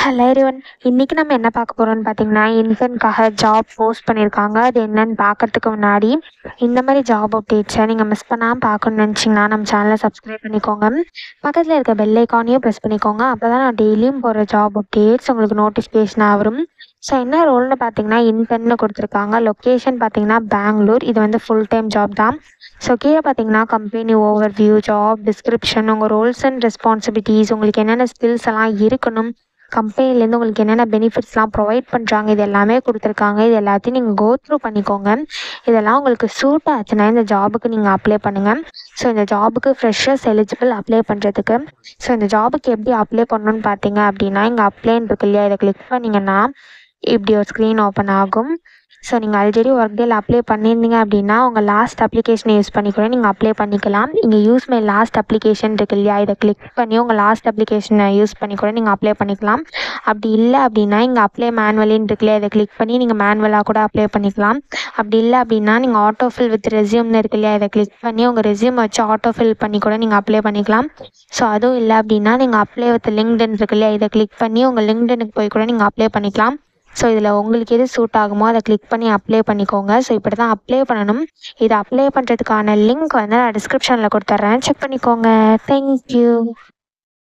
Hello everyone. இன்னைக்கு நம்ம என்ன பார்க்க போறோம்னு பார்த்தீங்கன்னா, இன்டர்ன்காக ஜாப் போஸ்ட் பண்ணியிருக்காங்க. அது என்னன்னு பார்க்கறதுக்கு முன்னாடி இந்த மாதிரி ஜாப் அப்டேட்ஸை நீங்கள் மிஸ் பண்ணாமல் பார்க்கணும்னு நினச்சிங்கன்னா நம்ம சேனலை சப்ஸ்கிரைப் பண்ணிக்கோங்க. பக்கத்தில் இருக்க பெல் ஐக்கானையும் ப்ரெஸ் பண்ணிக்கோங்க. அப்போ தான் நான் டெய்லியும் போகிற ஜாப் அப்டேட்ஸ் உங்களுக்கு நோட்டிஃபிகேஷனாக வரும். ஸோ என்ன ரோல்னு பார்த்தீங்கன்னா இன்டர்ன்னு கொடுத்துருக்காங்க. லொக்கேஷன் பார்த்தீங்கன்னா பெங்களூர். இது வந்து ஃபுல் டைம் ஜாப் தான். ஸோ கீழே பார்த்தீங்கன்னா கம்பெனி ஓவர்வியூ, ஜாப் டிஸ்கிரிப்ஷன், உங்கள் ரோல்ஸ் அண்ட் ரெஸ்பான்சிபிலிட்டிஸ், உங்களுக்கு என்னென்ன ஸ்கில்ஸ் எல்லாம் இருக்கணும், கம்பெனிலேருந்து உங்களுக்கு என்னென்ன பெனிஃபிட்ஸ்லாம் ப்ரொவைட் பண்ணுறாங்க, இது எல்லாமே கொடுத்துருக்காங்க. இது எல்லாத்தையும் நீங்கள் கோ த்ரூ பண்ணிக்கோங்க. இதெல்லாம் உங்களுக்கு சூட் ஆச்சுன்னா இந்த ஜாபுக்கு நீங்கள் அப்ளை பண்ணுங்கள். ஸோ இந்த ஜாபுக்கு ஃப்ரெஷர்ஸ் எலிஜிபிள் அப்ளை பண்ணுறதுக்கு. ஸோ இந்த ஜாபுக்கு எப்படி அப்ளை பண்ணணும்னு பார்த்தீங்க அப்படின்னா, இங்கே அப்ளைன்னு இருக்கு இல்லையா, இதை கிளிக் பண்ணிங்கன்னா இப்படி ஒரு ஸ்க்ரீன் ஓப்பன் ஆகும். ஸோ நீங்கள் ஆல்ரெடி ஒர்க் டேல அப்ளை பண்ணியிருந்தீங்க அப்படின்னா உங்கள் லாஸ்ட் அப்ளிகேஷனை யூஸ் பண்ணி கூட நீங்கள் அப்ளை பண்ணிக்கலாம். இங்கே யூஸ் மை லாஸ்ட் அப்ளிகேஷன் இருக்கு இல்லையா, இதை கிளிக் பண்ணி உங்கள் லாஸ்ட் அப்ளிகேஷனை யூஸ் பண்ணி கூட நீங்கள் அப்ளை பண்ணிக்கலாம். அப்படி இல்லை அப்படின்னா இங்கே அப்ளை மேனுவலின்னு இருக்கு இல்லையா, இதை கிளிக் பண்ணி நீங்கள் மேனுவலாக கூட அப்ளை பண்ணிக்கலாம். அப்படி இல்லை அப்படின்னா நீங்கள் ஆட்டோ ஃபில் வித் ரெஸ்யூம்னு இருக்கு இல்லையா, இதை கிளிக் பண்ணி உங்கள் ரெஸ்யூம் வச்சு ஆட்டோ ஃபில் பண்ணி கூட நீங்கள் அப்ளை பண்ணிக்கலாம். ஸோ அதுவும் இல்லை அப்படின்னா நீங்கள் அப்ளை வித் லிங்க்டின் இருக்கு இல்லையா, இதை கிளிக் பண்ணி உங்கள் லிங்க்டினுக்கு போய் கூட நீங்கள் அப்ளை பண்ணிக்கலாம். ஸோ இதில் உங்களுக்கு எது சூட் ஆகுமோ அதை கிளிக் பண்ணி அப்ளை பண்ணிக்கோங்க. ஸோ இப்படி தான் அப்ளை பண்ணணும். இதை அப்ளை பண்ணுறதுக்கான லிங்க் வந்து நான் டிஸ்கிரிப்ஷனில் கொடுத்துட்றேன், செக் பண்ணிக்கோங்க. தேங்க்யூ.